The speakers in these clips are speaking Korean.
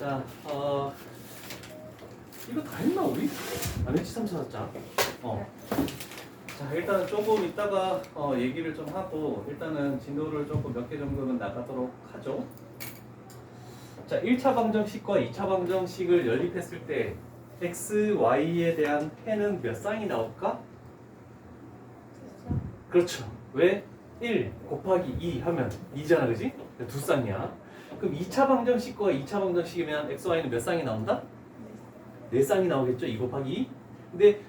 자, 이거 다 했나 우리? 안 했지 3, 4, 4자. 자, 일단은 조금 이따가 얘기를 좀 하고 일단은 진도를 조금 몇 개 정도는 나가도록 하죠. 자, 1차 방정식과 2차 방정식을 연립했을 때 x, y에 대한 해는 몇 쌍이 나올까? 그렇죠. 왜? 1 곱하기 2 하면 2잖아, 그지? 두 쌍이야. 그럼 2차 방정식과 2차 방정식이면 x, y는 몇 쌍이 나온다? 네 쌍이 나오겠죠? 2 곱하기 2. 근데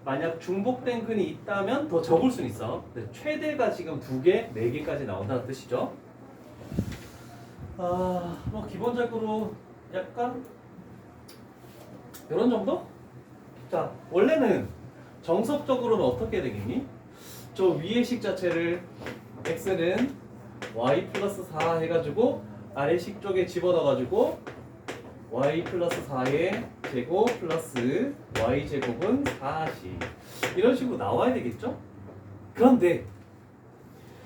만약 중복된 근이 있다면 더 적을 수는 있어. 근데 최대가 지금 2개, 4개까지 나온다는 뜻이죠. 뭐 기본적으로 약간 이런 정도? 자, 원래는 정석적으로는 어떻게 되겠니? 저 위의 식 자체를 x는 y 플러스 4 해가지고 아래 식 쪽에 집어넣어가지고 y 플러스 4의 제곱 플러스 y 제곱은 4시 이런 식으로 나와야 되겠죠? 그런데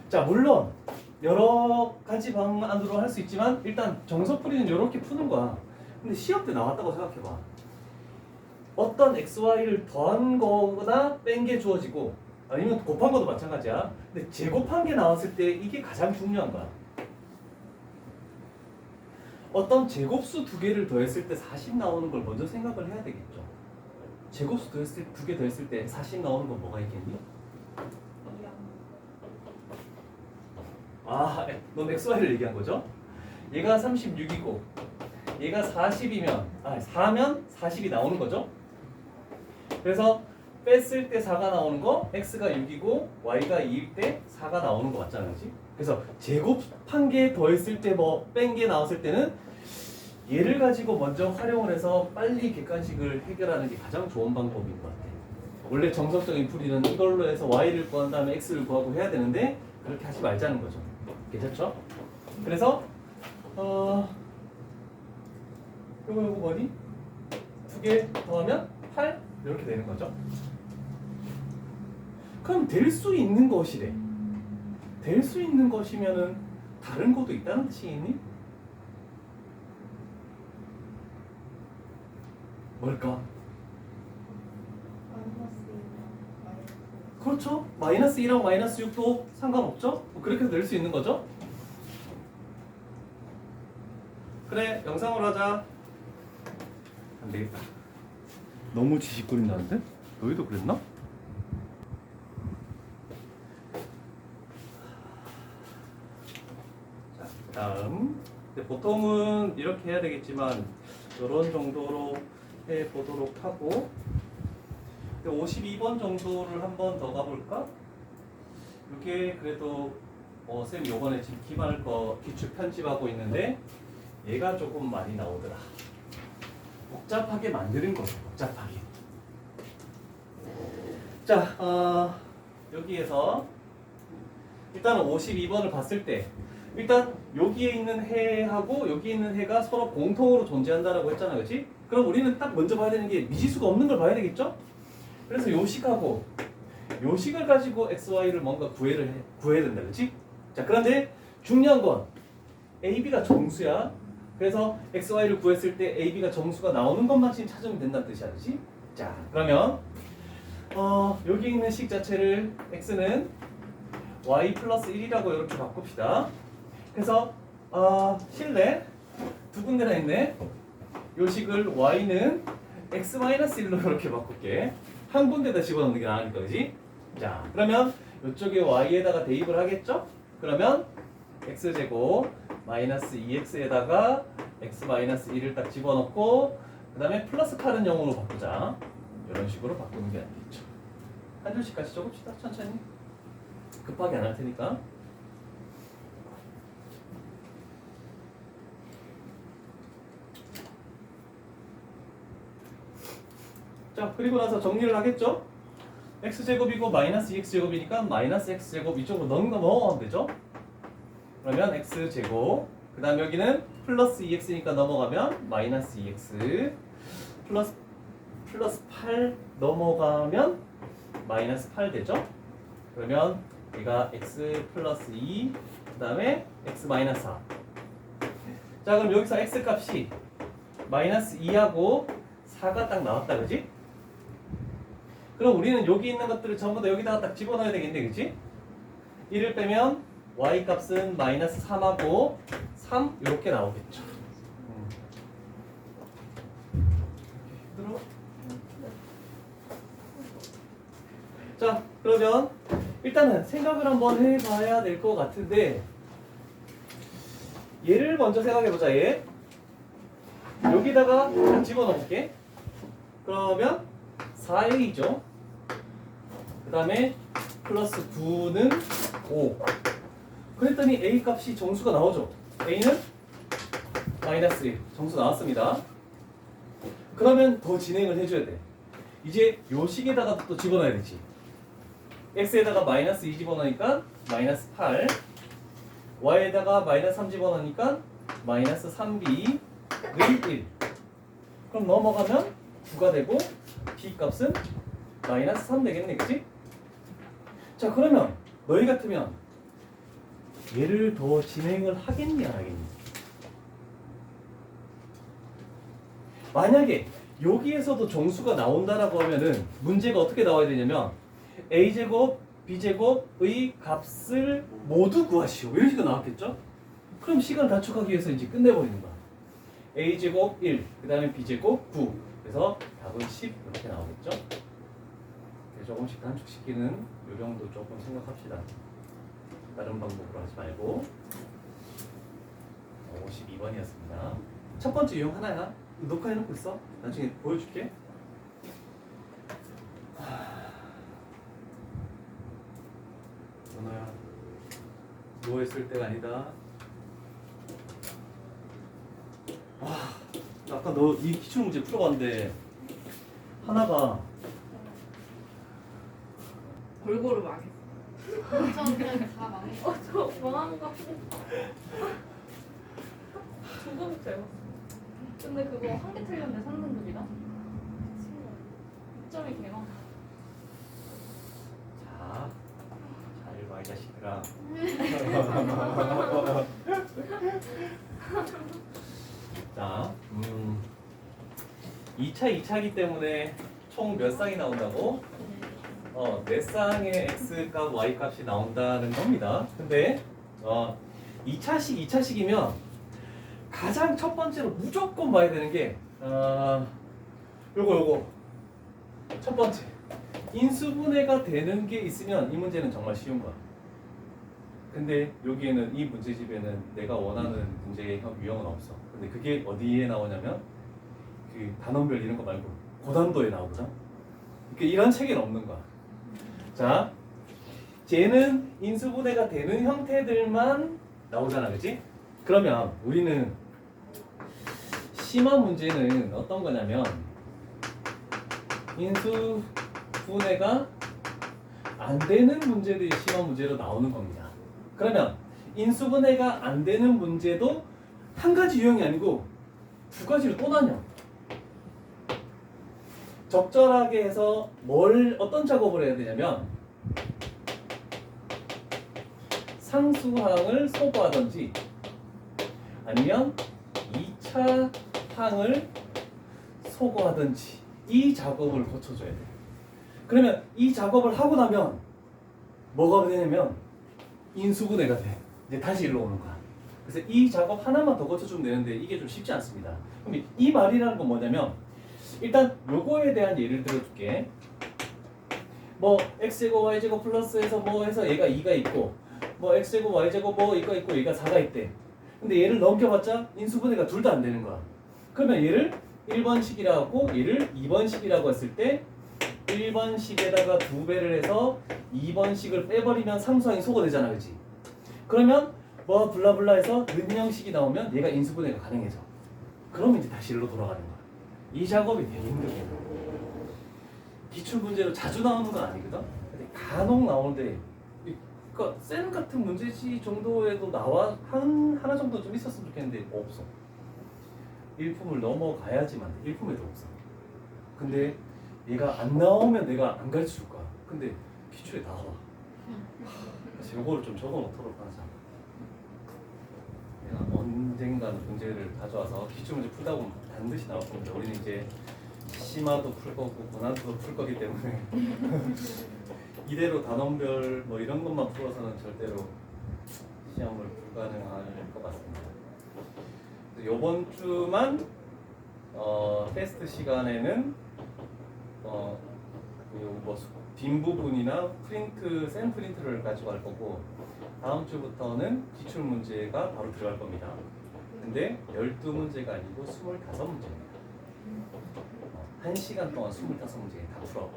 자, 물론 여러 가지 방안으로 할 수 있지만 일단 정석풀이는 이렇게 푸는 거야. 근데 시험 때 나왔다고 생각해봐. 어떤 xy를 더한 거나 뺀 게 주어지고 아니면 곱한 것도 마찬가지야. 근데 제곱한 게 나왔을 때 이게 가장 중요한 거야. 어떤 제곱수 두 개를 더했을 때 40 나오는 걸 먼저 생각을 해야 되겠죠. 제곱수 더했을 때 두 개 더했을 때 40 나오는 건 뭐가 있겠니? 넌 XY를 얘기한 거죠? 얘가 36이고 얘가 40이면 4면 40이 나오는 거죠? 그래서 뺐을 때 4가 나오는 거, X가 6이고 Y가 2일 때 4가 나오는 거 맞잖아, 그렇지? 그래서 제곱한 개 더했을 때 뭐 뺀 게 나왔을 때는 얘를 가지고 먼저 활용을 해서 빨리 객관식을 해결하는 게 가장 좋은 방법인 것 같아. 원래 정석적인 풀이는 이걸로 해서 Y를 구한 다음에 X를 구하고 해야 되는데 그렇게 하지 말자는 거죠. 괜찮죠? 그래서 요거 뭐니? 두 개 더하면 8 이렇게 되는 거죠. 그럼 될 수 있는 것이래. 될 수 있는 것이면은 다른 것도 있다는 뜻이겠니? 뭘까? 그렇죠. 마이너스 2랑 마이너스 6도 상관없죠? 그렇게 해서 낼 수 있는 거죠? 그래, 영상으로 하자. 안 되겠다. 너무 지식거린다는데? 너희도 그랬나? 자, 다음. 근데 보통은 이렇게 해야 되겠지만 이런 정도로 해보도록 하고 52번 정도를 한 번 더 가볼까? 이게 그래도 쌤 요번에 지금 기말 거 기출 편집하고 있는데 얘가 조금 많이 나오더라. 복잡하게 만드는 거죠. 복잡하게. 자, 여기에서 일단은 52번을 봤을 때 일단 여기에 있는 해하고 여기에 있는 해가 서로 공통으로 존재한다라고 했잖아, 그렇지? 그럼 우리는 딱 먼저 봐야 되는 게 미지수가 없는 걸 봐야 되겠죠? 그래서 요식하고 요식을 가지고 XY를 뭔가 구해야 된다, 그렇지? 자, 그런데 중요한 건 AB가 정수야. 그래서 XY를 구했을 때 AB가 정수가 나오는 것만 지금 찾으면 된다는 뜻이야, 그렇지? 자, 그러면 여기 있는 식 자체를 X는 Y 플러스 1이라고 이렇게 바꿉시다. 그래서 실내 두 군데나 있네. 요식을 Y는 X 마이너스 1로 이렇게 바꿀게. 한 군데다 집어넣는 게 나으니까, 그지? 자, 그러면 이쪽에 Y에다가 대입을 하겠죠? 그러면 X제곱 마이너스 2X에다가 X 마이너스 1을 딱 집어넣고 그 다음에 플러스 칼은 0으로 바꾸자. 이런 식으로 바꾸는 게 아니겠죠. 한 줄씩 같이 적읍시다. 천천히. 급하게 안 할 테니까. 자, 그리고 나서 정리를 하겠죠? x제곱이고 마이너스 2x제곱이니까 마이너스 x제곱 이쪽으로 넘어가면 되죠? 그러면 x제곱 그 다음 여기는 플러스 2x니까 넘어가면 마이너스 2x 플러스 8 넘어가면 마이너스 8 되죠? 그러면 얘가 x 플러스 2 그 다음에 x 마이너스 4. 자, 그럼 여기서 x 값이 마이너스 2하고 4가 딱 나왔다, 그지? 그럼 우리는 여기 있는 것들을 전부 다 여기다가 딱 집어넣어야 되겠네, 그지? 1을 빼면 y 값은 마이너스 3하고 3 이렇게 나오겠죠. 힘들어? 자, 그러면 일단은 생각을 한번 해봐야 될 것 같은데 얘를 먼저 생각해보자. 얘 여기다가 그냥 집어넣을게. 그러면 4a죠. 그 다음에 플러스 9는 5. 그랬더니 a 값이 정수가 나오죠. a는 마이너스 1 정수 나왔습니다. 그러면 더 진행을 해줘야 돼. 이제 요 식에다가 또 집어넣어야 되지. x에다가 마이너스 2 집어넣으니까 마이너스 8, y에다가 마이너스 3 집어넣으니까 마이너스 3b는 1. 그럼 넘어가면 9가 되고 b 값은 마이너스 3 되겠네, 그치? 자, 그러면 너희 같으면 얘를 더 진행을 하겠니, 안 하겠니? 만약에 여기에서도 정수가 나온다라고 하면은 문제가 어떻게 나와야 되냐면 a제곱, b제곱의 값을 모두 구하시오. 이런 식으로 나왔겠죠? 그럼 시간을 단축하기 위해서 이제 끝내버리는 거야. a제곱 1, 그 다음에 b제곱 9. 그래서 답은 10 이렇게 나오겠죠? 조금씩 단축시키는 요령도 조금 생각합시다. 다른 방법으로 하지 말고. 52번이었습니다. 첫 번째 유형 하나야. 녹화해놓고 있어. 나중에 보여줄게. 연아야, 누워있을 때가 아니다. 아까 너 이 기출문제 풀어봤는데 하나가 골고루 망했어. 저 그냥 다 망했어. 저 망한 거 같아. 조금 재웠어. 근데 그거 한 개 틀렸는데 3등급이다? 6점이 개많아. 자, 잘 봐, 이 자식들아. 자, 2차이기 때문에 총 몇 쌍이 나온다고? 4쌍의 x값, y값이 나온다는 겁니다. 근데 2차식이면 가장 첫 번째로 무조건 봐야 되는 게 요거 첫 번째 인수분해가 되는 게 있으면 이 문제는 정말 쉬운 거야. 근데 여기에는 이 문제집에는 내가 원하는 문제의 유형은 없어. 근데 그게 어디에 나오냐면 그 단원별 이런 거 말고 고단도에 나오거든. 그러니까 이런 책에는 없는 거야. 자, 쟤는 인수분해가 되는 형태들만 나오잖아, 그치? 그러면 우리는 심화 문제는 어떤 거냐면 인수분해가 안 되는 문제들이 심화 문제로 나오는 겁니다. 그러면 인수분해가 안 되는 문제도 한 가지 유형이 아니고 두 가지로 또 나뉘어. 적절하게 해서 어떤 작업을 해야 되냐면 상수항을 소거하든지 아니면 2차 항을 소거하든지 이 작업을 거쳐줘야 돼. 그러면 이 작업을 하고 나면 뭐가 되냐면 인수분해가 돼. 이제 다시 일로 오는 거야. 그래서 이 작업 하나만 더 거쳐주면 되는데 이게 좀 쉽지 않습니다. 그럼 이 말이라는 건 뭐냐면 일단 요거에 대한 예를 들어줄게. 뭐 x제곱 y제곱 플러스해서 뭐 해서 얘가 2가 있고 뭐 x제곱 y제곱 뭐 이거 있고 얘가 4가 있대. 근데 얘를 넘겨봤자 인수분해가 둘 다 안 되는 거야. 그러면 얘를 1번식이라고 얘를 2번식이라고 했을 때 1번식에다가 2배를 해서 2번식을 빼버리면 상수항이 소거되잖아, 그치? 그러면 뭐 블라블라 해서 는형식이 나오면 얘가 인수분해가 가능해져. 그러면 이제 다시 일로 돌아가는 거야. 이 작업이 되게 힘들거든. 기출문제로 자주 나오는 건 아니거든? 근데 간혹 나오는데 그러니까 쌤 같은 문제지 정도에도 나와 하나 정도 좀 있었으면 좋겠는데 없어. 일품을 넘어가야지만 일품에도 없어. 근데 얘가 안 나오면 내가 안 가르쳐 줄 거야. 근데 기출에 나와. 그래서 요거를 좀 적어 놓도록 하자. 내가 언젠가는 관한 문제를 가져와서 기출문제 풀다 보면 반드시 나올 겁니다. 우리는 이제 심화도 풀 거고 고난도도 풀 거기 때문에 이대로 단원별 뭐 이런 것만 풀어서는 절대로 시험을 불가능할 것 같습니다. 이번 주만 테스트 시간에는 빈 부분이나 프린트, 샘 프린트를 가지고 갈 거고 다음 주부터는 기출 문제가 바로 들어갈 겁니다. 근데 12문제가 아니고 25문제입니다. 1시간 동안 25문제 다 풀어.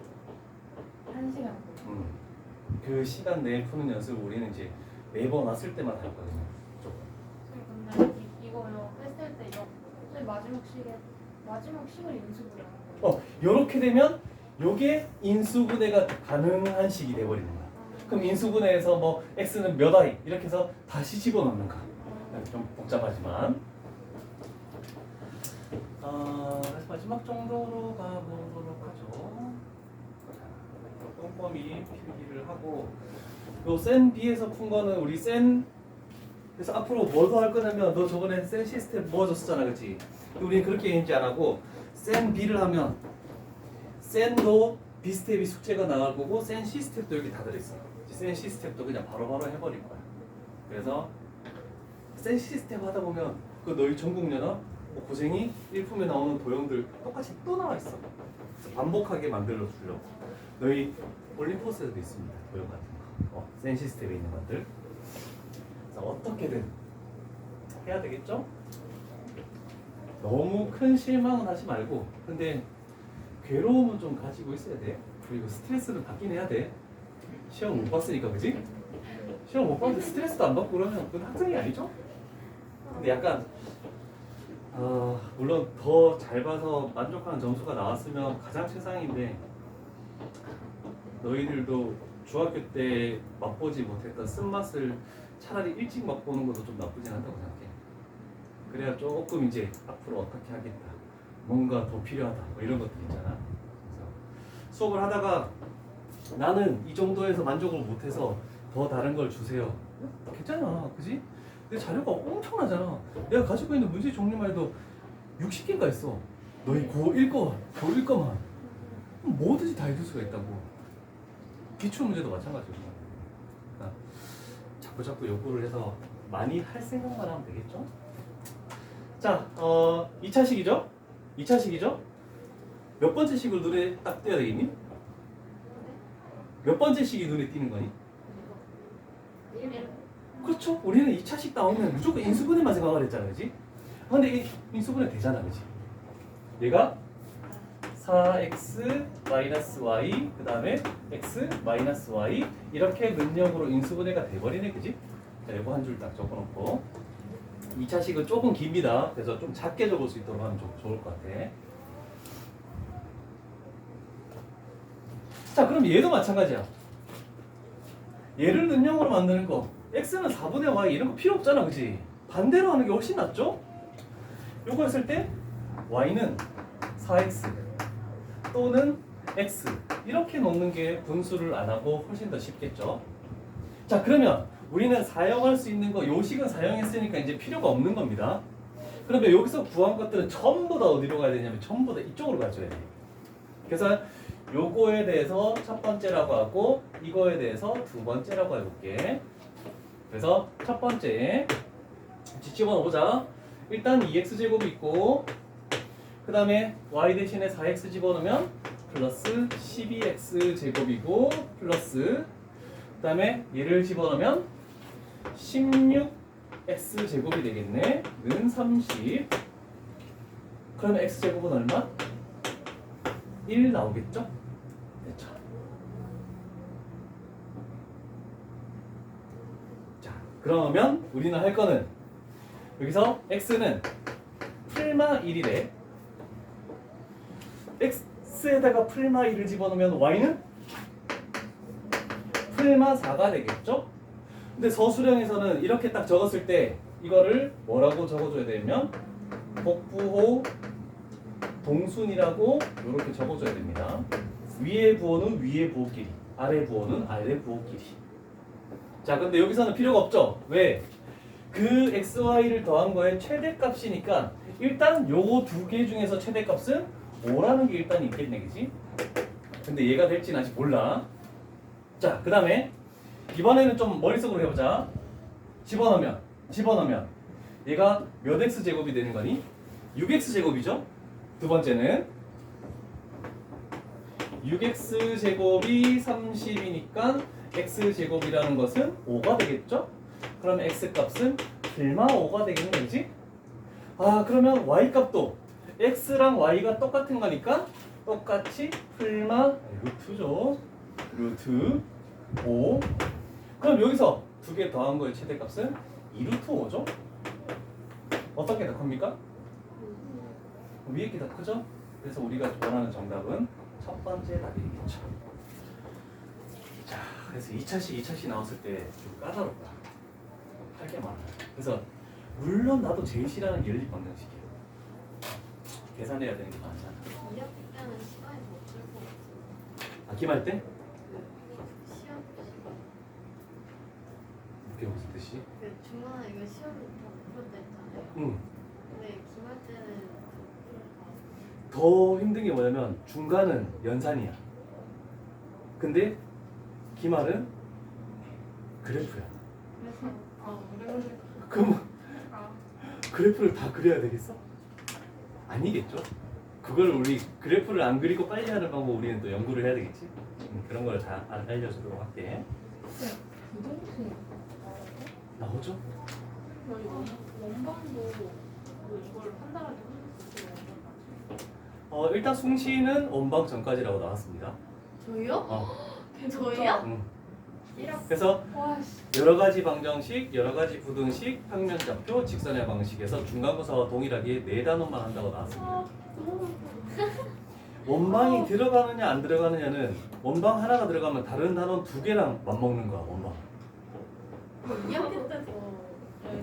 1시간. 그 시간 내에 푸는 연습을 우리는 이제 매번 왔을 때만 할 거거든요. 근데 이거요 했을 때 이거 제일 마지막 식을 인수를 하는 거예요. 요렇게 되면 요게 인수분해가 가능한 식이 돼버리는 거야. 그럼 인수분해에서 뭐 x는 몇 i 이렇게 해서 다시 집어넣는 거. 좀 복잡하지만 그래서 마지막 정도로 가보도록 하죠. 꼼꼼히 필기를 하고 요 센 B에서 푼 거는 우리 센 그래서 앞으로 뭘 더 할 거냐면 너 저번에 센 시스템 모아줬었잖아, 그렇지? 우리는 그렇게 인지 안 하고 센 B를 하면 센도 B 스텝이 숙제가 나갈 거고 센 C 스텝도 여기 다 들어있어. 센 C 스텝도 그냥 바로바로 해버릴 거야. 그래서 센 C 스텝 하다 보면 그 너희 전국연합 뭐 고생이 1품에 나오는 도형들 똑같이 또 나와 있어. 그래서 반복하게 만들어 주려고. 너희 올림포스에도 있습니다. 도형 같은 거. 센 C 스텝에 있는 것들. 그래서 어떻게든 해야 되겠죠? 너무 큰 실망은 하지 말고 근데 괴로움은 좀 가지고 있어야 돼. 그리고 스트레스는 받긴 해야 돼. 시험 못 봤으니까, 그지? 시험 못 봤는데 스트레스도 안 받고 그러면 그건 학생이 아니죠? 근데 약간 물론 더 잘 봐서 만족하는 점수가 나왔으면 가장 최상인데 너희들도 중학교 때 맛보지 못했던 쓴맛을 차라리 일찍 맛보는 것도 좀 나쁘진 않다고 생각해. 그래야 조금 이제 앞으로 어떻게 하겠다, 뭔가 더 필요하다 뭐 이런 것들 있잖아. 그래서 수업을 하다가 나는 이 정도에서 만족을 못해서 더 다른 걸 주세요. 괜찮아, 그지? 내 자료가 엄청나잖아. 내가 가지고 있는 문제 종류만 해도 60개가 있어. 너희 고1 거만 뭐든지 다 해줄 수가 있다고. 기출 문제도 마찬가지고. 그러니까 자꾸 요구를 해서 많이 할 생각만 하면 되겠죠? 자, 2차식이죠? 2차식이죠? 몇 번째 식을 눈에 딱 띄어야 되겠니? 몇 번째 식이 눈에 띄는 거니? 그렇죠. 우리는 2차식 나오면 무조건 인수분해만 생각을 했잖아, 그지? 근데 이 인수분해 되잖아, 그지? 얘가 4x-y 그 다음에 x-y 이렇게 능력으로 인수분해가 돼버리네, 그지? 자, 이거 한 줄 딱 적어놓고 2차식은 조금 깁니다. 그래서 좀 작게 적을 수 있도록 하면 좋을 것 같아. 자, 그럼 얘도 마찬가지야. 얘를 능력으로 만드는 거 x는 4분의 y 이런 거 필요 없잖아, 그지? 반대로 하는 게 훨씬 낫죠? 요거 했을 때 y는 4x 또는 x 이렇게 놓는 게 분수를 안 하고 훨씬 더 쉽겠죠? 자, 그러면 우리는 사용할 수 있는 거 요식은 사용했으니까 이제 필요가 없는 겁니다. 그러면 여기서 구한 것들은 전부 다 어디로 가야 되냐면 전부 다 이쪽으로 가줘야 돼. 그래서 요거에 대해서 첫 번째라고 하고 이거에 대해서 두 번째라고 해볼게. 그래서 첫 번째 집어넣어보자. 일단 2x제곱이 있고 그 다음에 y 대신에 4x 집어넣으면 플러스 12x제곱이고 플러스 그 다음에 얘를 집어넣으면 16x제곱이 되겠네. 는 30. 그러면 x제곱은 얼마? 1 나오겠죠? 됐죠? 자, 그러면 우리는 할 거는 여기서 x는 풀마 1이래. x에다가 풀마 1을 집어넣으면 y는 풀마 4가 되겠죠? 근데 서술형에서는 이렇게 딱 적었을 때 이거를 뭐라고 적어줘야 되면 복부호 동순이라고 이렇게 적어줘야 됩니다. 위의 부호는 위의 부호끼리, 아래 부호는 아래 부호끼리. 자, 근데 여기서는 필요가 없죠? 왜? 그 xy를 더한 거의 최대값이니까 일단 요거 두 개 중에서 최대값은 5라는 게 일단 있겠네, 그지? 근데 얘가 될지는 아직 몰라. 자, 그 다음에 이번에는 좀 머릿속으로 해보자. 집어넣으면 얘가 몇 x제곱이 되는 거니? 6x제곱이죠? 두 번째는 6x제곱이 30이니까 x제곱이라는 것은 5가 되겠죠? 그럼 x값은 필마 5가 되겠는 거지? 아, 그러면 y값도 x랑 y가 똑같은 거니까 똑같이 필마 루트죠. 루트 5. 그럼 여기서 두 개 더한 거의 최대값은 2루트 5죠? 어떤 게 더 큽니까? 위에 게 더 크죠? 그래서 우리가 원하는 정답은 첫 번째 답이겠죠. 자, 그래서 2차시 나왔을 때 좀 까다롭다. 할 게 많아요. 그래서 물론 나도 제일 싫어하는 연립 방정식이에요. 계산해야 되는 게 많잖아. 이렇게 때는 시간이 더 없을 것 같아요. 아낌할 때? 시험 그게 무슨 뜻이? 그 중간에 이거 시험 다 풀었다 했잖아요. 응. 근데 기말 때는 더 힘든 게 뭐냐면 중간은 연산이야. 근데 기말은 그래프야. 그래서 그래가지고 그럼 아 그래프를 다 그려야 되겠어? 아니겠죠? 그걸 우리 그래프를 안 그리고 빨리 하는 방법 우리는 또 연구를 해야 되겠지? 그런 걸 다 알려주도록 할게. 부동층 나오죠? 여기 원방도 뭐 이걸 판단하기 힘들었어요. 일단 숭시는 원방 전까지라고 나왔습니다. 저요? 저희요? 응. 이렇게 그래서 와씨 여러 가지 방정식, 여러 가지 부등식, 평면좌표, 직선의 방식에서 중간고사와 동일하게 네 단원만 한다고 나왔습니다. 원방이 들어가느냐 안 들어가느냐는 원방 하나가 들어가면 다른 단원 두 개랑 맞먹는 거야, 원방. 2학기 때도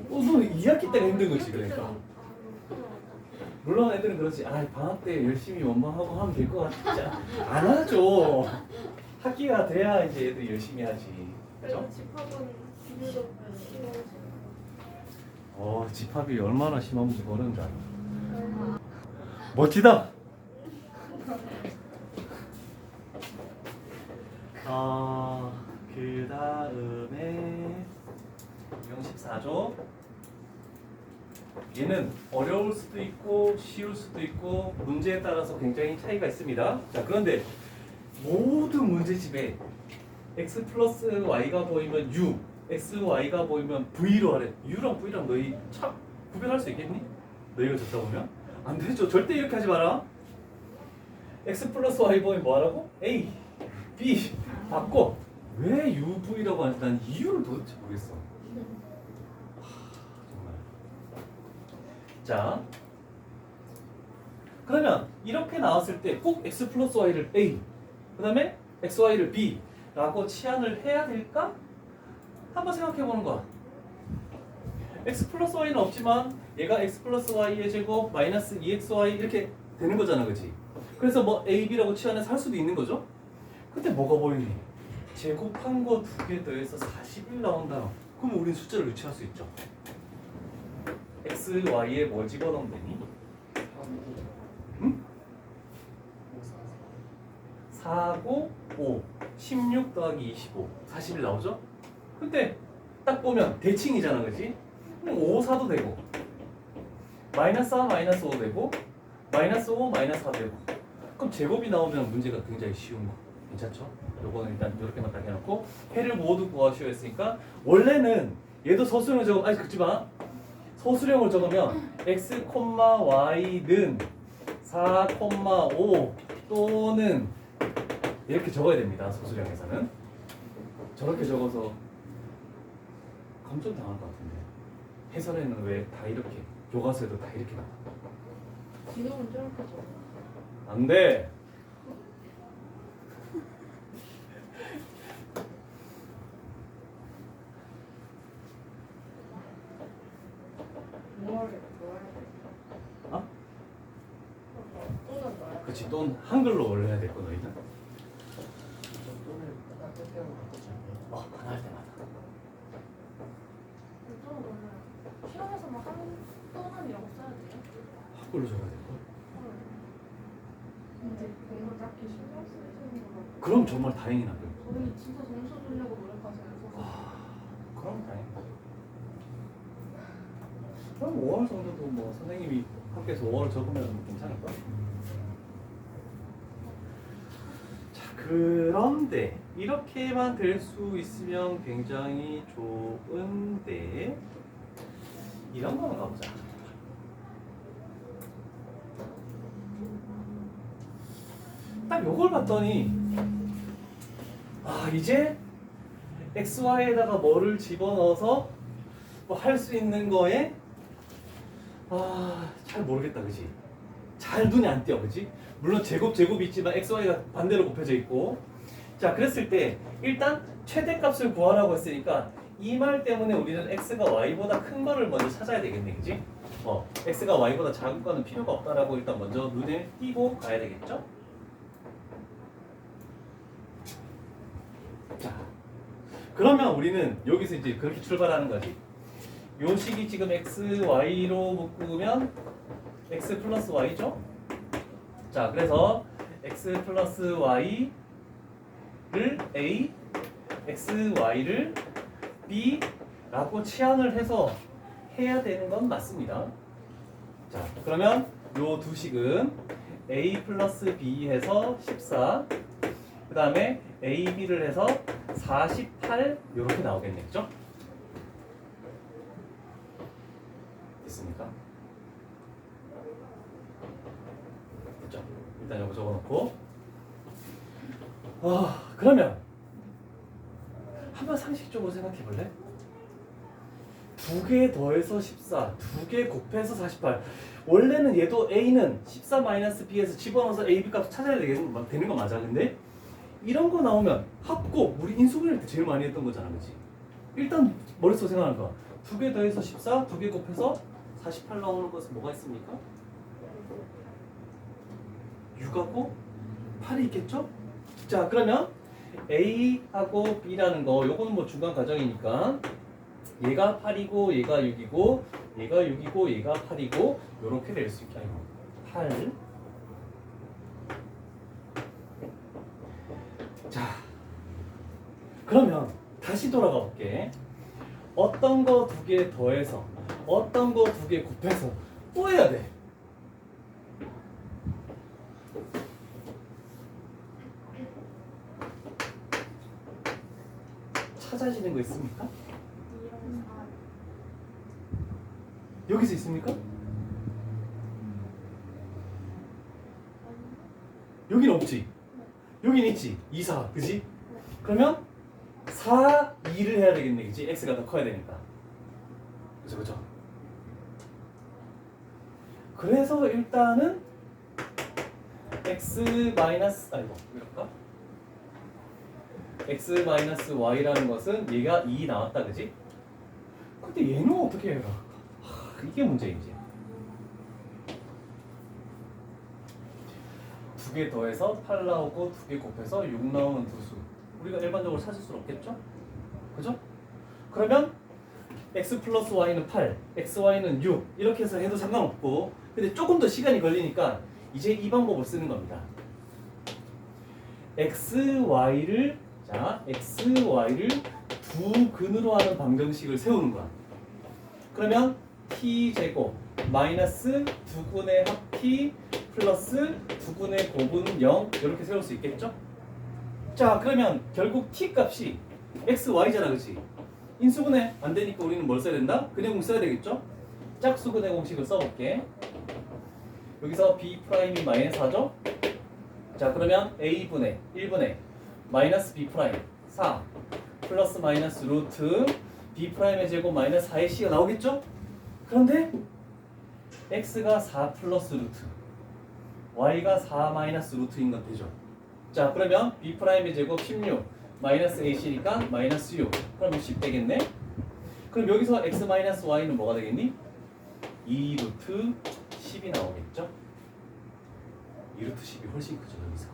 너는 2학기 때가 힘든 거지, 그러니까. 물론 애들은 그렇지. 아, 방학 때 열심히 원방하고 하면 될 것 같지. 안 하죠. 학기가 돼야 이제 애들이 열심히 하지. 그죠? 그래서 집합은 비교적 쉬워지고 집합이 얼마나 심한지 모르는 줄 알아. 멋지다. 그 다음에 14조. 얘는 어려울 수도 있고 쉬울 수도 있고 문제에 따라서 굉장히 차이가 있습니다. 자, 그런데 모든 문제집에 x 플러스 y가 보이면 u, x, y가 보이면 v로 하래. u랑 v랑 너희 참 구별할 수 있겠니? 너희가 적다 보면? 안 되죠. 절대 이렇게 하지 마라. x 플러스 y 보이면 뭐 하라고? a, b 바꿔. 왜 u, v라고 하는지 난 이유를 도대체 모르겠어. 정말. 자, 그러면 이렇게 나왔을 때 꼭 x 플러스 y를 a, 그 다음에 x, y를 b 라고 치환을 해야 될까? 한번 생각해 보는 거야. x 플러스 y는 없지만 얘가 x 플러스 y의 제곱 마이너스 2xy 이렇게 되는 거잖아, 그치? 그래서 뭐 a, b라고 치환해서 할 수도 있는 거죠? 근데 뭐가 보이니? 제곱한 거 두 개 더해서 41 나온다. 그럼 우린 숫자를 유추할 수 있죠. x, y에 뭘 집어넣으면 되니? 응? 4, 9, 5, 16 더하기 25, 41 나오죠? 근데 딱 보면 대칭이잖아, 그치? 그럼 5, 4도 되고 마이너스 4, 마이너스 5 되고 마이너스 5, 마이너스 4 되고 그럼 제곱이 나오면 문제가 굉장히 쉬운 거 괜찮죠? 요거는 일단 이렇게만 딱 해놓고 해를 모두 구하시오 했으니까 원래는 얘도 서술형을 적으면 아니 긋지마 서술형을 적으면 x, y는 4, 5 또는 이렇게 적어야 됩니다. 서술형에서는 저렇게 적어서 감점 당할 것 같은데 해설에는 왜 다 이렇게 교과서에도 다 이렇게 나와? 지금은 저렇게 줘. 안 돼. 뭐 할래? 어? 또는 뭐야? 그렇지. 또 한글로 올려야 될 거 너희는. 하나 할 때마다. 좀 그러면 한 또는이라고 써야 돼요? 학벌로 적어야 될걸? 근데 뭔가 딱히 신경 쓰이는 거 같아. 그럼 정말 다행이나 그. 저희 진짜 점수 주려고 노력하세요. 그럼 다행이다. 그럼 5월 정도도 뭐 선생님이 학교에서 5월 적으면 괜찮을 거야. 자, 그런데 이렇게만 될 수 있으면 굉장히 좋은데 이런 거 한번 가보자. 딱 요걸 봤더니 아 이제 XY에다가 뭐를 집어넣어서 뭐 할 수 있는 거에 잘 모르겠다 그지? 잘 눈이 안 띄어 그지? 물론 제곱이 있지만 XY가 반대로 곱해져 있고 자 그랬을 때 일단 최대값을 구하라고 했으니까 이 말 때문에 우리는 X가 Y보다 큰 거를 먼저 찾아야 되겠네 그지? X가 Y보다 작은 거는 필요가 없다라고 일단 먼저 눈에 띄고 가야 되겠죠? 자 그러면 우리는 여기서 이제 그렇게 출발하는 거지. 요 식이 지금 x, y로 묶으면 x 플러스 y죠? 자, 그래서 x 플러스 y를 a, x, y를 b라고 치환을 해서 해야 되는 건 맞습니다. 자, 그러면 요 두 식은 a 플러스 b 해서 14, 그 다음에 a, b를 해서 48 이렇게 나오겠네, 그죠? 됐습니까? 됐죠? 일단 이거 적어놓고 그러면 한번 상식적으로 생각해볼래? 2개 더해서 14, 2개 곱해서 48 원래는 얘도 A는 14-B에서 집어넣어서 A, B 값을 찾아야 되는 거 맞아. 근데 이런 거 나오면 합곱 우리 인수분해 때 제일 많이 했던 거잖아 그치? 일단 머릿속에 생각하는 거야 2개 더해서 14, 2개 곱해서 48 나오는 것은 뭐가 있습니까? 6하고 8이 있겠죠? 자 그러면 A하고 B라는 거 요거는 뭐 중간 과정이니까 얘가 8이고 얘가 6이고 얘가 6이고 얘가 8이고 요렇게 될 수 있게 8 자 그러면 다시 돌아가 볼게 어떤 거 2개 더해서 어떤 거 2개 곱해서 또 해야 돼 찾아지는 거 있습니까? 여기서 있습니까? 여기는 없지? 여기는 있지? 2, 4 그지? 그러면 4, 2를 해야 되겠네 그지? x가 더 커야 되니까 그죠? 그래서 일단은 x 마이너스 이럴까? x 마이너스 y라는 것은 얘가 2 나왔다 그지? 근데 얘는 어떻게 해라? 이게 문제이지. 2개 더해서 8 나오고 2개 곱해서 6 나오는 두 수. 우리가 일반적으로 찾을 수는 없겠죠? 그죠? 그러면 x 플러스 y는 8, xy는 6 이렇게 해서 해도 상관없고 근데 조금 더 시간이 걸리니까 이제 이 방법을 쓰는 겁니다. xy를 두 근으로 하는 방정식을 세우는 거야. 그러면 t제곱 마이너스 2분의 합t 플러스 2분의 곱은 0 이렇게 세울 수 있겠죠? 자 그러면 결국 t 값이 x, y잖아 그치? 인수분해 안 되니까 우리는 뭘 써야 된다? 근해공 써야 되겠죠? 짝수근해 공식을 써볼게. 여기서 b 프라임이 마이너스 4죠? 자 그러면 a분의 1분의 마이너스 b 프라임 4 플러스 마이너스 루트 b 프라임의 제곱 마이너스 4의 c가 나오겠죠? 그런데 x가 4 플러스 루트 y가 4 마이너스 루트인 건 되죠? 자 그러면 b 프라임의 제곱 16 마이너스 ac니까 마이너스 6 그럼 10 되겠네? 그럼 여기서 x 마이너스 y는 뭐가 되겠니? 2 루트 10이 나오겠죠? 2 루트 10이 훨씬 크죠 여기서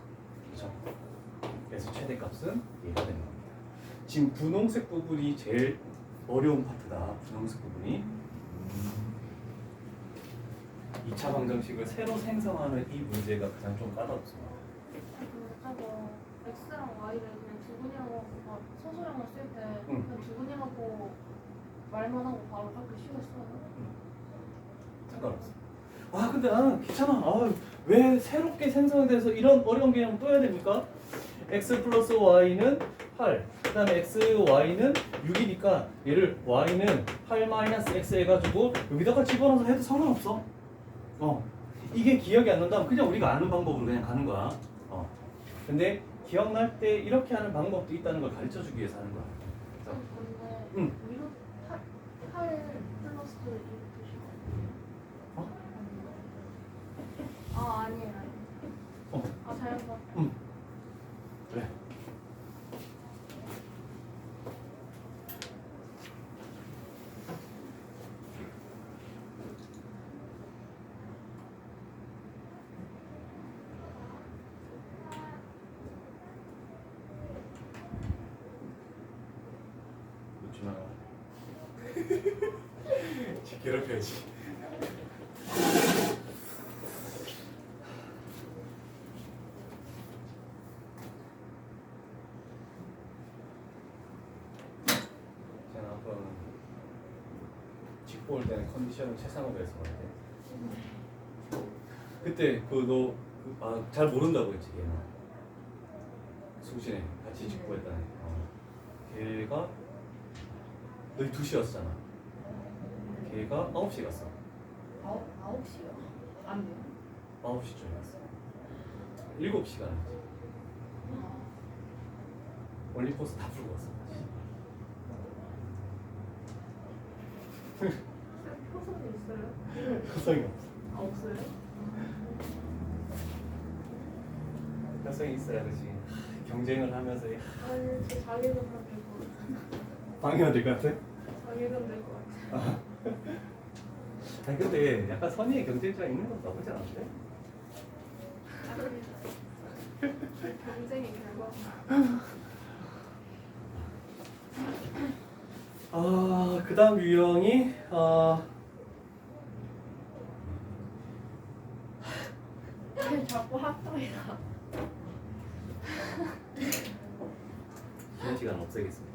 그렇죠? 그래서 최대값은 얘가 되는 겁니다. 지금 분홍색 부분이 제일 어려운 파트다. 분홍색 부분이 2차 방정식을 새로 생성하는 이 문제가 가장 좀 까다롭습니다. 저거 x랑 y를 그냥 두분이하고 소수량을 쓸 때 응. 그냥 두분이하고 말만 하고 바로 그렇게 쉬웠어요. 상관없어. 아 근데 나는 귀찮아. 왜 새롭게 생성에 대해서 이런 어려운 개념 또 해야 됩니까? x 플러스 y는 8, 그 다음에 x, y는 6이니까 얘를 y는 8 마이너스 x 해가지고 여기다가 집어넣어서 해도 상관없어. 이게 기억이 안 난다면 그냥 우리가 아는 방법으로 그냥 가는 거야. 근데 기억날 때 이렇게 하는 방법도 있다는 걸 가르쳐 주기 위해서 하는 거야. 그래서 근데 응. 위로 8 플러스 1 뜻이요. 어? 아니에요. 잘못 봤다. 그래. 놓지 마라. 괴롭혀야지. 제가 앞으로는 직보 올 때는 컨디션을 최상으로 해서 그래. 그때 잘 모른다고 했지 걔는. 수진에 같이 직보했다네. 걔가 너희 2시였잖아. 걔가 9시 갔어. 9시요? 안 돼요? 9시쯤에 갔어. 7시간 했지. 올림포스 다 풀고 왔어. 표선이 있어요? 효성이 없어. 없어요? 효성이 있어야 그지. 경쟁을 하면서 아니 저 자기는 될것 같아요. 방해가 될 것 같아? 자기는 될것 같아요. 아니 근데 약간 선의의 경쟁자가 있는 건 나쁘지 않은데? 경쟁의 결과. 그 다음 유형이 자꾸 학교이다. 쉬는 시간 없애겠습니다.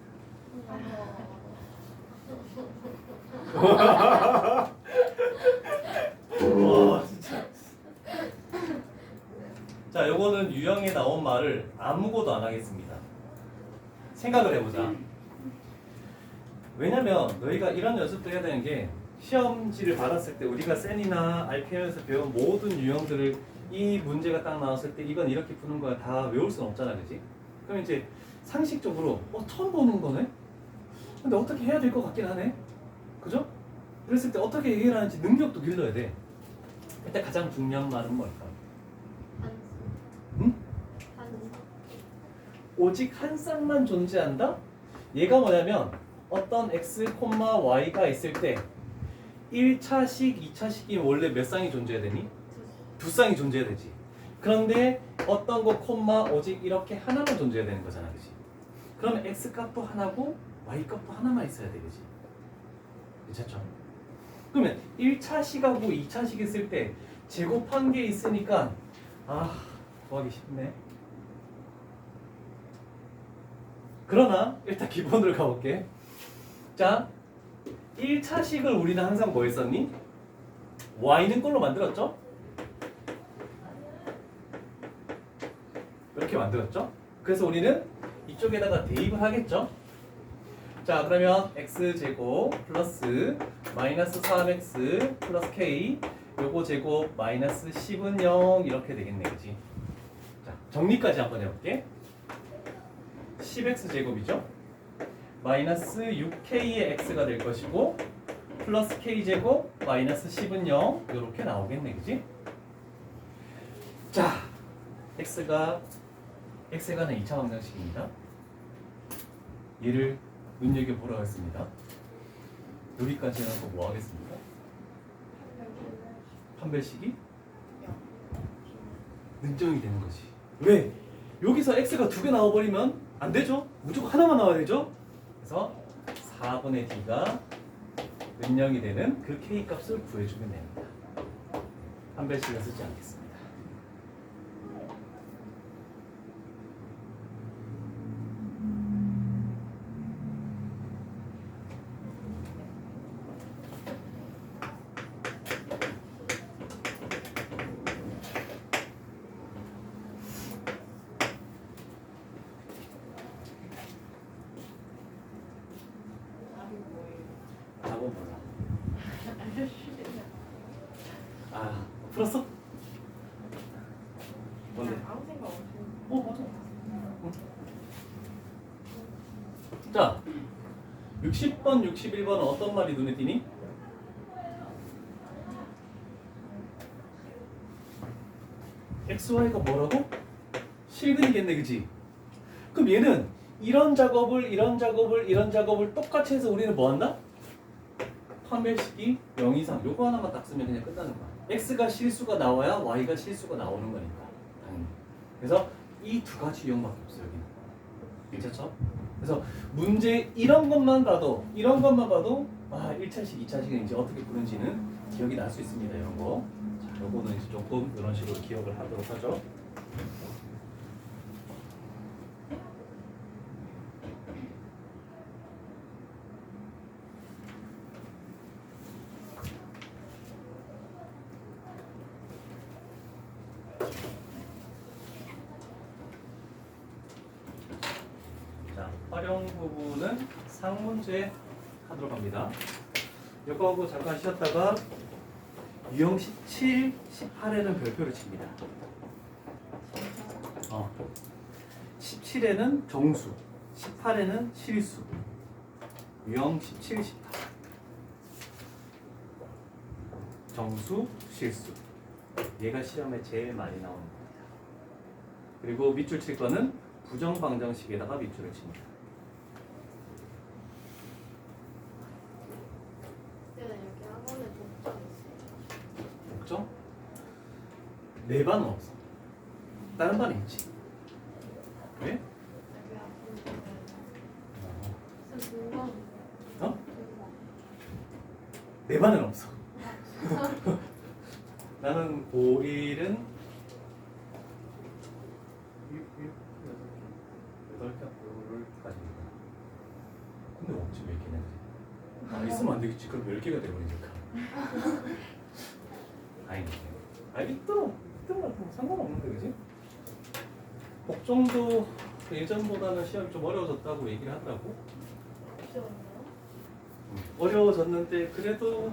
와 진짜. 자, 요거는 유형에 나온 말을 아무것도 안 하겠습니다. 생각을 해보자. 왜냐면 너희가 이런 연습도 해야 되는 게 시험지를 받았을 때 우리가 센이나 RPM에서 배운 모든 유형들을 이 문제가 딱 나왔을 때 이건 이렇게 푸는 거야 다 외울 수는 없잖아, 그지? 그럼 이제 상식적으로 처음 보는 거네? 근데 어떻게 해야 될 것 같긴 하네? 그죠? 그랬을 때 어떻게 해결하는지 능력도 길러야 돼. 일단 가장 중요한 말은 뭘까? 응? 오직 한 쌍만 존재한다? 얘가 뭐냐면 어떤 x, y가 있을 때 1차식, 2차식이면 원래 몇 쌍이 존재해야 되니? 두 쌍이 존재해야 되지. 그런데 어떤 거 오직 이렇게 하나만 존재해야 되는 거잖아, 그치? 그러면 x 값도 하나고 y 값도 하나만 있어야 되겠지. 괜찮죠? 그러면 1차식하고 2차식 있을 때 제곱한 게 있으니까 구하기 쉽네. 그러나 일단 기본으로 가볼게. 자, 1차식을 우리는 항상 뭐 했었니? y는 꼴로 만들었죠? 이렇게 만들었죠? 그래서 우리는 이쪽에다가 대입을 하겠죠? 자, 그러면 x제곱 플러스 마이너스 3x 플러스 k 요거 제곱 마이너스 10은 0 이렇게 되겠네, 그치? 자, 정리까지 한번 해볼게. 10x 제곱이죠? 마이너스 6k의 x가 될 것이고 플러스 k제곱 마이너스 10은 0 이렇게 나오겠네, 그치? 자, x가 x가는 2차 방정식입니다. 얘를 눈여겨보라고 했습니다. 여기까지 해놓고 뭐 하겠습니까? 판별식이 능정이 되는 거지. 왜? 여기서 x가 2개 나와버리면 안 되죠? 무조건 하나만 나와야 되죠? 그래서 4분의 d가 능령이 되는 그 k 값을 구해주면 됩니다. 판별식은 쓰지 않겠습니다. 답이 뭐예요? 답은 몰라. 아, 풀었어? 뭔데? 그냥 아무 생각 없이. 맞아. 자, 60번, 61번은 어떤 말이 눈에 띄니? XY가 뭐라고? 실근이겠네, 그지? 그럼 얘는 이런 작업을 똑같이 해서 우리는 뭐 한다? 판별식이 0 이상 요거 하나만 딱 쓰면 그냥 끝나는 거야. X가 실수가 나와야 Y가 실수가 나오는 거니까. 당연히. 그래서 이 두 가지 유형밖에 없어 여기는. 괜찮죠? 그래서 문제 이런 것만 봐도 1차식, 2차식은 이제 어떻게 푸는지는 기억이 날 수 있습니다. 이런 거. 자, 요거는 이제 조금 이런 식으로 기억을 하도록 하죠. 자, 활용 부분은 상문제 하도록 합니다. 이거 하고 잠깐 쉬었다가 유형 17, 18에는 별표를 칩니다. 17에는 정수, 18에는 실수. 유형 17, 18. 정수, 실수. 얘가 시험에 제일 많이 나오는 겁니다. 그리고 밑줄 칠 거는 부정방정식에다가 밑줄을 칩니다. 그때는 여기 학원에 독점 있어요. 독점? 내 반은 없어. 다른 반에 있지. 왜? 여기 앞으로 쌤 공감. 어? 내 반은 없어. 나는 고1은 8개까지. 근데 없지 몇 개냐 그지? 있으면 안 되겠지. 그럼 10개가 돼버리니까. 아니 있더라도 상관없는데 그지? 복종도 예전보다는 시험이 좀 어려워졌다고 얘기를 하더라고. 독점이요? 어려워졌는데 그래도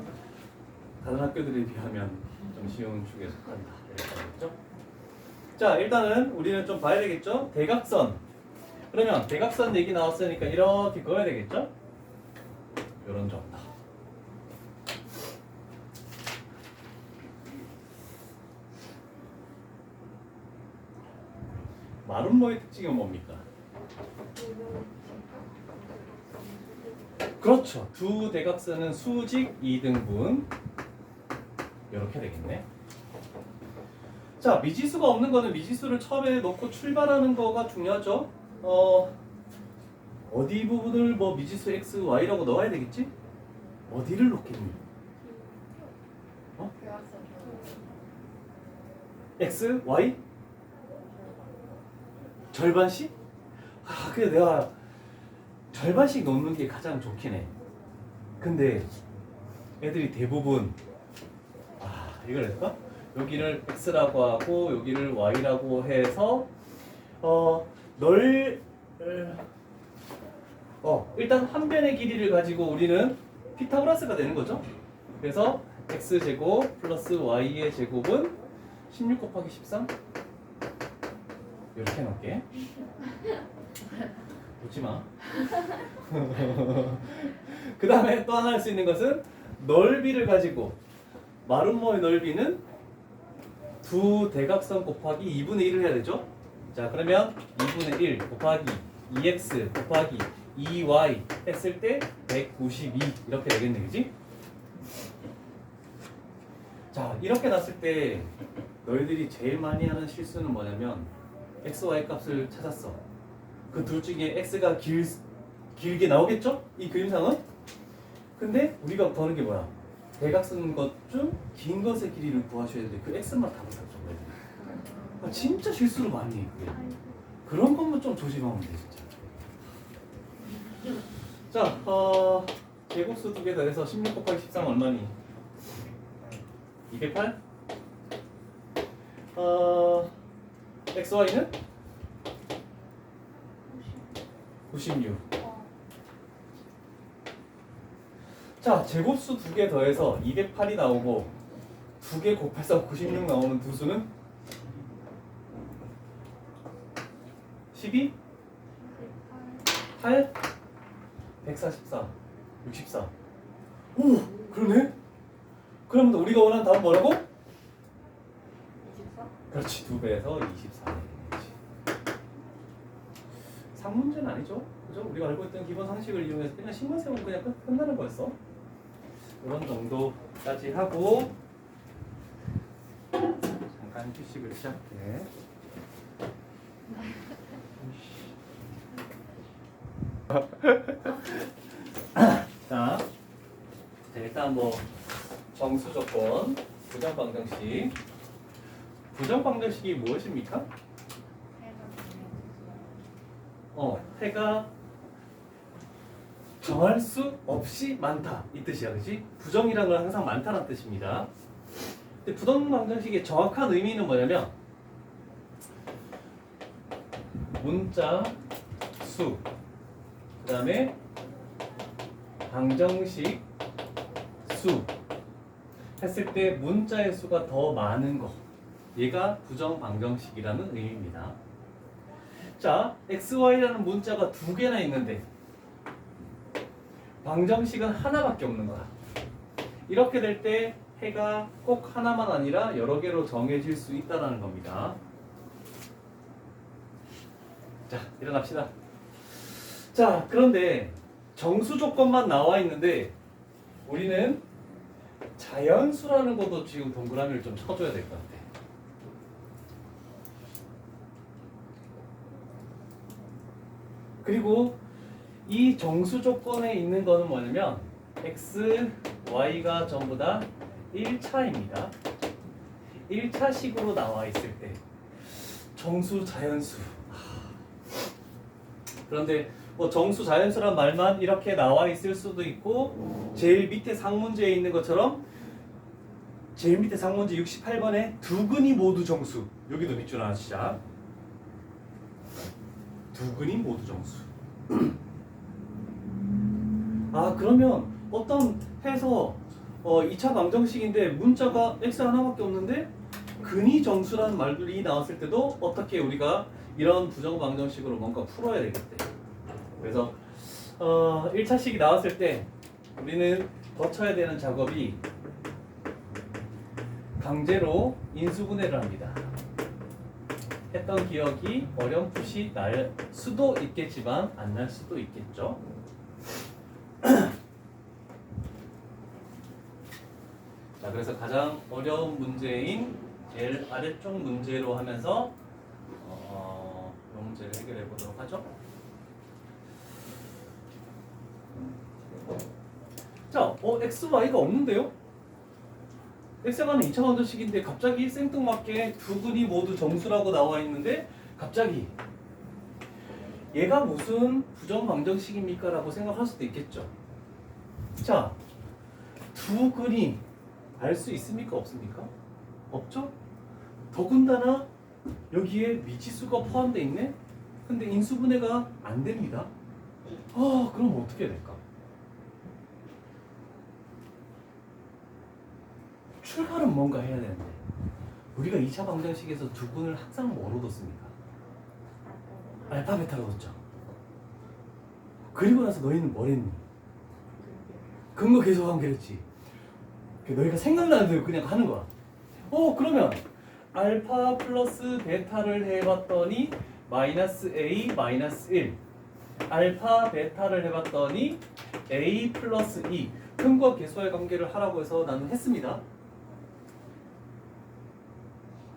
다른 학교들에 비하면 좀 쉬운 축에 속한다 이렇게 하겠죠? 자, 일단은 우리는 좀 봐야 되겠죠? 대각선. 그러면 대각선 얘기 나왔으니까 이렇게 그어야 되겠죠? 요런 정도. 마름모의 특징은 뭡니까? 그렇죠. 두 대각선은 수직 2등분. 이렇게 되겠네. 자, 미지수가 없는 거는 미지수를 처음에 놓고 출발하는 거가 중요하죠. 어디 부분을 뭐 미지수 x, y라고 넣어야 되겠지? 어디를 놓겠니? 대학생 x, y? 절반씩? 그래 내가 절반씩 놓는 게 가장 좋긴 해. 근데 애들이 대부분 이걸 할까? 여기를 x라고 하고 여기를 y라고 해서 일단 한 변의 길이를 가지고 우리는 피타고라스가 되는 거죠. 그래서 x제곱 플러스 y의 제곱은 16 곱하기 13 이렇게 해놓을게. 웃지마. 그 다음에 또 하나 할 수 있는 것은 넓이를 가지고 마름모의 넓이는 두 대각선 곱하기 2분의 1을 해야 되죠. 자, 그러면 2분의 1 곱하기 2x 곱하기 2y 했을 때 192 이렇게 되겠네, 그지? 자, 이렇게 났을 때 너희들이 제일 많이 하는 실수는 뭐냐면 x, y 값을 찾았어. 그 둘 중에 x가 길게 나오겠죠? 이 그림상은? 근데 우리가 구하는 게 뭐야? 대각 쓰는 것 중 긴 것의 길이를 구하셔야 되는데 그 x만 답을 잡아야 돼. 아, 진짜 실수를 많이 해 그게. 그런 것만 좀 조심하면 돼 진짜. 자, 제곱수 두 개 더해서 16 곱하기 13 얼마니? 208? XY는? 96. 자, 제곱수 두 개 더해서 208이 나오고 두 개 곱해서 96 나오는 두 수는? 12? 8? 144, 64. 오, 그러네? 그럼 우리가 원하는 답은 뭐라고? 24? 그렇지, 2배에서 24. 상문제는 아니죠? 그죠? 우리가 알고 있던 기본 상식을 이용해서 그냥 식만 세우면 그냥 끝나는 거였어. 이런 정도까지 하고 잠깐 휴식을 시작해. 자, 일단 뭐 정수 조건, 부정 방정식. 부정 방정식이 무엇입니까? 해가 정할 수 없이 많다 이 뜻이야, 그렇지? 부정이라는 건 항상 많다는 뜻입니다. 근데 부정 방정식의 정확한 의미는 뭐냐면 문자 수, 그 다음에 방정식 수 했을 때 문자의 수가 더 많은 거, 얘가 부정 방정식이라는 의미입니다. 자, XY라는 문자가 두 개나 있는데 방정식은 하나밖에 없는 거야. 이렇게 될 때 해가 꼭 하나만 아니라 여러 개로 정해질 수 있다는 겁니다. 자, 일어납시다. 자, 그런데 정수 조건만 나와 있는데 우리는 자연수라는 것도 지금 동그라미를 좀 쳐줘야 될 것 같아. 그리고 이 정수 조건에 있는 거는 뭐냐면 x, y가 전부 다 1차입니다. 1차식으로 나와 있을 때 정수, 자연수. 그런데 뭐 정수, 자연수란 말만 이렇게 나와 있을 수도 있고 제일 밑에 상문제에 있는 것처럼 제일 밑에 상문제 68번에 두 근이 모두 정수. 여기도 밑줄 하나 치자. 두 근이 모두 정수. 아, 그러면 어떤 해서 2차 방정식인데 문자가 x 하나밖에 없는데 근이 정수라는 말들이 나왔을 때도 어떻게 우리가 이런 부정 방정식으로 뭔가 풀어야 되겠대. 그래서 1차식이 나왔을 때 우리는 거쳐야 되는 작업이 강제로 인수분해를 합니다. 했던 기억이 어렴풋이 날 수도 있겠지만 안 날 수도 있겠죠. 자, 그래서 가장 어려운 문제인 제일 아래쪽 문제로 하면서 이 문제를 해결해 보도록 하죠. 자, x, y가 없는데요? x가는 2차 방정식인데 갑자기 생뚱맞게 두 근이 모두 정수라고 나와 있는데 갑자기 얘가 무슨 부정 방정식입니까? 라고 생각할 수도 있겠죠. 자, 두 근이 알 수 있습니까? 없습니까? 없죠? 더군다나 여기에 미지수가 포함되어 있네? 근데 인수분해가 안 됩니다. 그럼 어떻게 될까? 출발은 뭔가 해야 되는데 우리가 2차 방정식에서 두 근을 항상 뭐로 뒀습니까? 알파, 베타로 뒀죠. 그리고 나서 너희는 뭘 했니? 근거 계속 관계했지. 너희가 생각나는 대로 그냥 하는 거야. 그러면 알파 플러스 베타를 해봤더니 마이너스 A 마이너스 1, 알파 베타를 해봤더니 A 플러스 2, 근과 계수의 관계를 하라고 해서 나는 했습니다.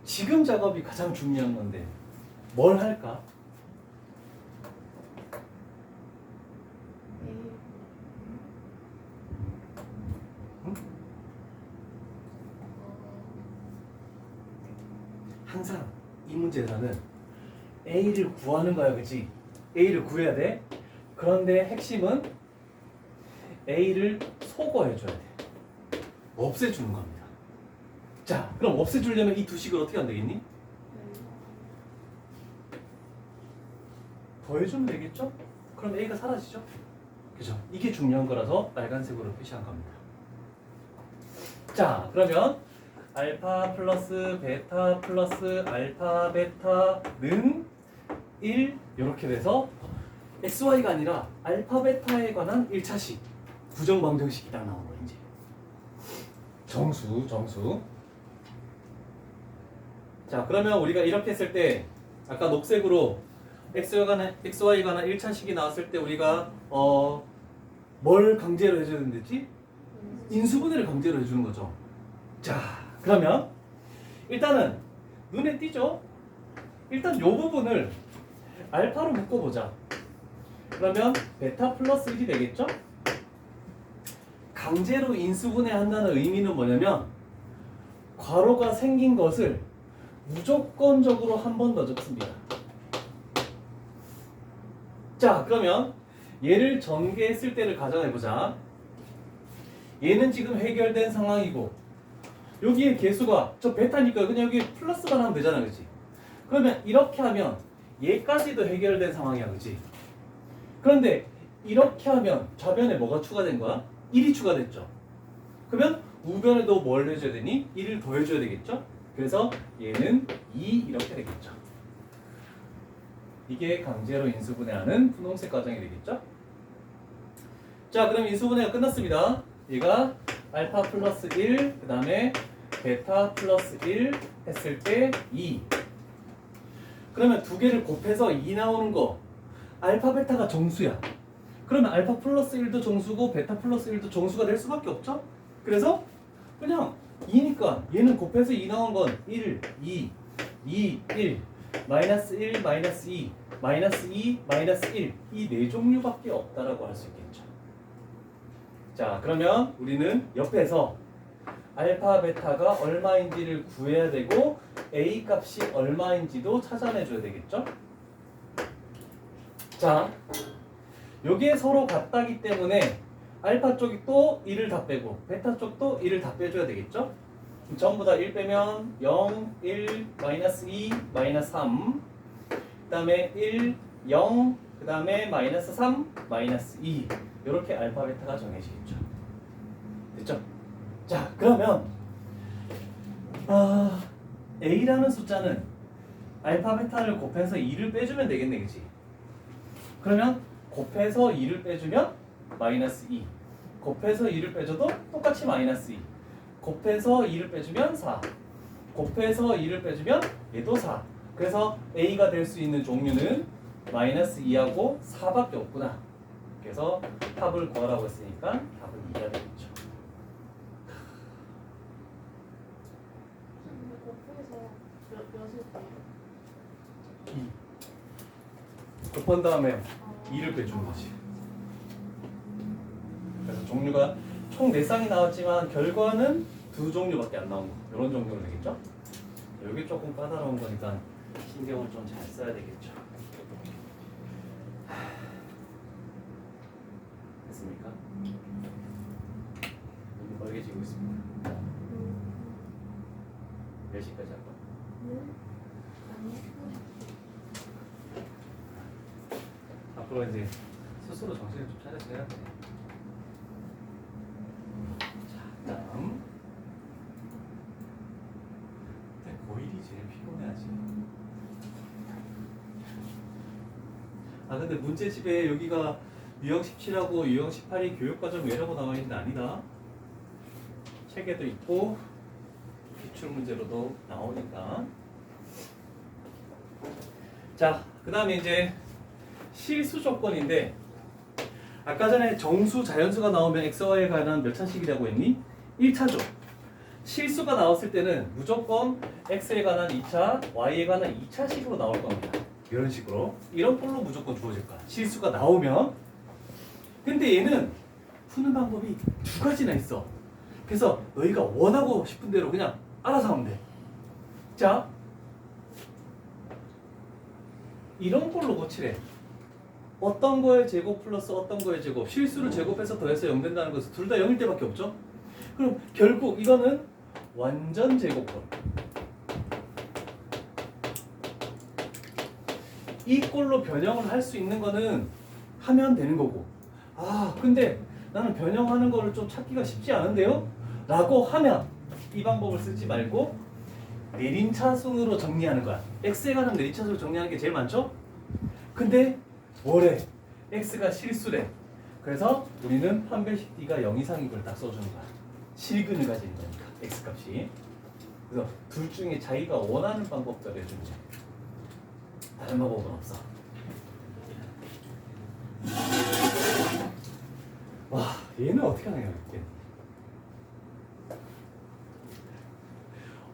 지금 작업이 가장 중요한 건데 뭘 할까? 항상 이 문제에서는 A를 구하는 거야, 그치? A를 구해야 돼. 그런데 핵심은 A를 소거해줘야 돼. 없애주는 겁니다. 자, 그럼 없애주려면 이 두 식을 어떻게 하면 되겠니? 더해주면 되겠죠? 그럼 A가 사라지죠? 그죠? 이게 중요한 거라서 빨간색으로 표시한 겁니다. 자, 그러면 알파 플러스 베타 플러스 알파 베타는 1 이렇게 돼서 XY가 아니라 알파 베타에 관한 1차식 부정 방정식이 딱 나온 거예요. 이제 정수. 자, 그러면 우리가 이렇게 했을 때 아까 녹색으로 XY에 관한 1차식이 나왔을 때 우리가 뭘 강제로 해줘야 된댔지? 인수분해를 강제로 해주는 거죠. 자, 그러면 일단은 눈에 띄죠? 일단 요 부분을 알파로 묶어보자. 그러면 베타 플러스 1이 되겠죠? 강제로 인수분해한다는 의미는 뭐냐면 괄호가 생긴 것을 무조건적으로 한 번 더 적습니다. 자, 그러면 얘를 전개했을 때를 가정해보자. 얘는 지금 해결된 상황이고 여기에 개수가 저 베타니까 그냥 여기 플러스만 하면 되잖아, 그치? 그러면 이렇게 하면 얘까지도 해결된 상황이야, 그치? 그런데 이렇게 하면 좌변에 뭐가 추가된 거야? 1이 추가됐죠. 그러면 우변에도 뭘 해줘야 되니? 1을 더해줘야 되겠죠? 그래서 얘는 2 이렇게 되겠죠. 이게 강제로 인수분해하는 분홍색 과정이 되겠죠? 자, 그럼 인수분해가 끝났습니다. 얘가 알파 플러스 1, 그 다음에 베타 플러스 1 했을 때 2. 그러면 두 개를 곱해서 2 나오는 거 알파 베타가 정수야. 그러면 알파 플러스 1도 정수고 베타 플러스 1도 정수가 될 수밖에 없죠? 그래서 그냥 2니까 얘는 곱해서 2 나온 건 1, 2, 2, 1, 마이너스 1, 마이너스 2, 마이너스 2, 마이너스 1 이 네 종류밖에 없다라고 할 수 있겠죠. 자, 그러면 우리는 옆에서 알파 베타가 얼마인지를 구해야 되고 A 값이 얼마인지도 찾아내줘야 되겠죠. 자, 여기에 서로 같다기 때문에 알파 쪽이 또 1을 다 빼고 베타 쪽도 1을 다 빼줘야 되겠죠. 전부 다 1 빼면 0, 1, 마이너스 2, 마이너스 3, 그 다음에 1, 0, 그 다음에 마이너스 3, 마이너스 2 이렇게 알파 베타가 정해지겠죠. 됐죠? 자, 그러면 A라는 숫자는 알파 베타를 곱해서 2를 빼주면 되겠네, 그치? 그러면 곱해서 2를 빼주면 마이너스 2, 곱해서 2를 빼줘도 똑같이 마이너스 2, 곱해서 2를 빼주면 4, 곱해서 2를 빼주면 얘도 4. 그래서 A가 될 수 있는 종류는 마이너스 2하고 4밖에 없구나. 그래서 합을 구하라고 했으니까 답은 2가 되겠죠. 근데 곱해서 몇일 때요? 2 곱한 다음에 2를 빼주는 거지. 그래서 종류가 총 4쌍이 나왔지만 결과는 2종류밖에 안 나온 거. 이런 정도로 되겠죠? 여기 조금 까다로운 거니까 신경을 좀 잘 써야 되겠죠. 됐습니까? 눈이 멀개지고 있습니다. 몇 시까지 할 거야? 앞으로 이제 스스로 정신을 좀 차려서 해야 돼. 자, 다음. 고1이 제일 피곤해하지. 근데 문제집에 여기가 유형 17하고 유형 18이 교육과정 외라고 나와 있는데 아니다. 책에도 있고 기출 문제로도 나오니까. 자, 그 다음에 이제 실수 조건인데 아까 전에 정수, 자연수가 나오면 XY에 관한 몇 차식이라고 했니? 1차죠. 실수가 나왔을 때는 무조건 X에 관한 2차, Y에 관한 2차식으로 나올 겁니다. 이런 식으로. 이런 꼴로 무조건 주어질 거야. 실수가 나오면. 근데 얘는 푸는 방법이 두 가지나 있어. 그래서 너희가 원하고 싶은 대로 그냥 알아서 하면 돼. 자, 이런 걸로 고치래. 어떤 거의 제곱 플러스 어떤 거의 제곱. 실수를 제곱해서 더해서 0 된다는 것은 둘 다 0일 때밖에 없죠. 그럼 결국 이거는 완전 제곱권. 이 꼴로 변형을 할 수 있는 거는 하면 되는 거고, 아 근데 나는 변형하는 거를 좀 찾기가 쉽지 않은데요? 라고 하면 이 방법을 쓰지 말고 내림차순으로 정리하는 거야. x에 관한 내림차순으로 정리하는 게 제일 많죠? 근데 뭐래? x가 실수래. 그래서 우리는 판별식 d가 0 이상인 걸 딱 써주는 거야. 실근을 가지는 거니까 x 값이. 그래서 둘 중에 자기가 원하는 방법대로 해주면 돼. 다른 방법은 없어. 와, 얘는 어떻게 하냐 이렇게.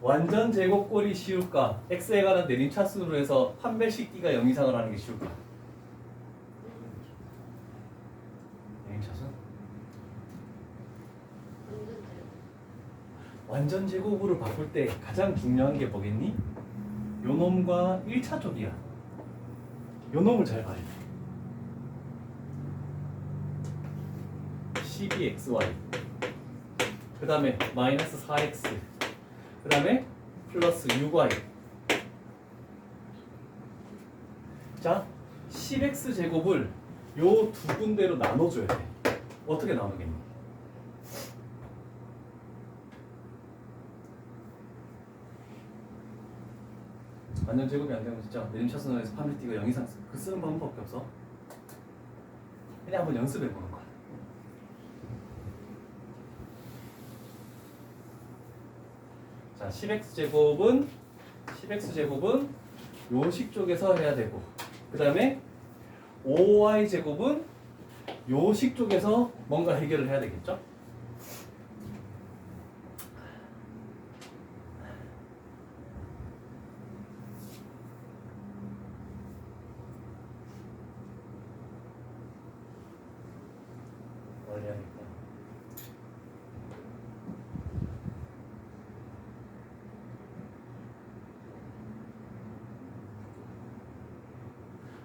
완전 제곱꼴이 쉬울까? x에 관한 내림차순으로 해서 판별식 d가 0 이상을 하는 게 쉬울까? 내림차순? 완전 제곱으로 바꿀 때 가장 중요한 게 뭐겠니? 요 놈과 1차 쪽이야. 요 놈을 잘 봐야 돼. 12xy 그 다음에 마이너스 4x 그 다음에 플러스 6y. 자, 10x 제곱을 요 두 군데로 나눠줘야 돼. 어떻게 나누겠니? 완전 제곱이 안 되면 진짜 내림차순에서 판별식가 0 이상 그 쓰는 방법밖에 없어. 그냥 한번 연습해 보는 거야. 자, 10x 제곱은 요식 쪽에서 해야 되고, 그 다음에 5y 제곱은 요식 쪽에서 뭔가 해결을 해야 되겠죠? 뭘 해야겠다.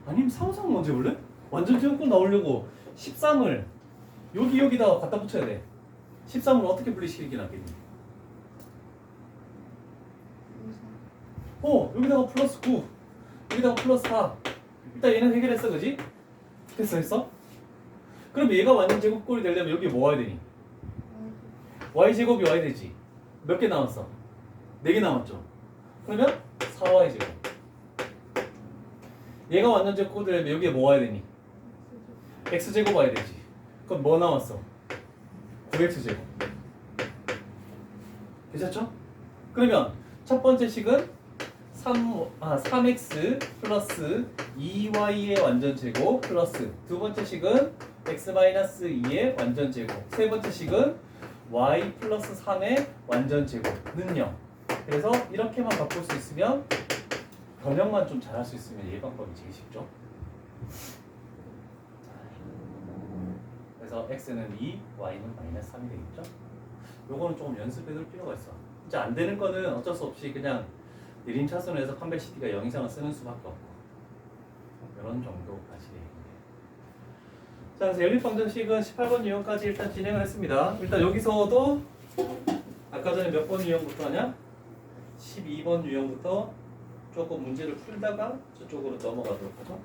아니면 3상 먼저 해볼래? 완전 제곱권 나오려고 13을 여기다가 갖다 붙여야 돼. 13을 어떻게 분리시키는 게 낫겠니? 여기다가 플러스 9 여기다가 플러스 4. 일단 얘는 해결했어, 그지? 됐어? 그럼 얘가 완전 제곱꼴이 되려면 여기 뭐 와야 되니? y제곱이 와야 되지. 몇 개 남았어? 4개 남았죠? 그러면 4y제곱. 얘가 완전 제곱꼴이 되려면 여기에 뭐 와야 되니? x제곱 와야 되지. 그럼 뭐 남았어? 9x제곱. 괜찮죠? 그러면 첫 번째 식은 3x 플러스 2y의 완전 제곱 플러스 두 번째 식은 x-2의 완전 제곱, 세 번째 식은 y 플러스 3의 완전 제곱는 0. 그래서 이렇게만 바꿀 수 있으면, 변형만 좀 잘할 수 있으면 얘 방법이 제일 쉽죠. 그래서 x는 2, y는 마이너스 3이 되겠죠. 요거는 조금 연습해둘 필요가 있어. 진짜 안 되는 거는 어쩔 수 없이 그냥 내림차순에서 판별식 d가 0 이상을 쓰는 수밖에 없고, 이런 정도까지 되겠네요. 자, 그래서 연립방정식은 18번 유형까지 일단 진행을 했습니다. 일단 여기서도 아까 전에 몇 번 유형부터 하냐? 12번 유형부터 조금 문제를 풀다가 저쪽으로 넘어가도록 하죠.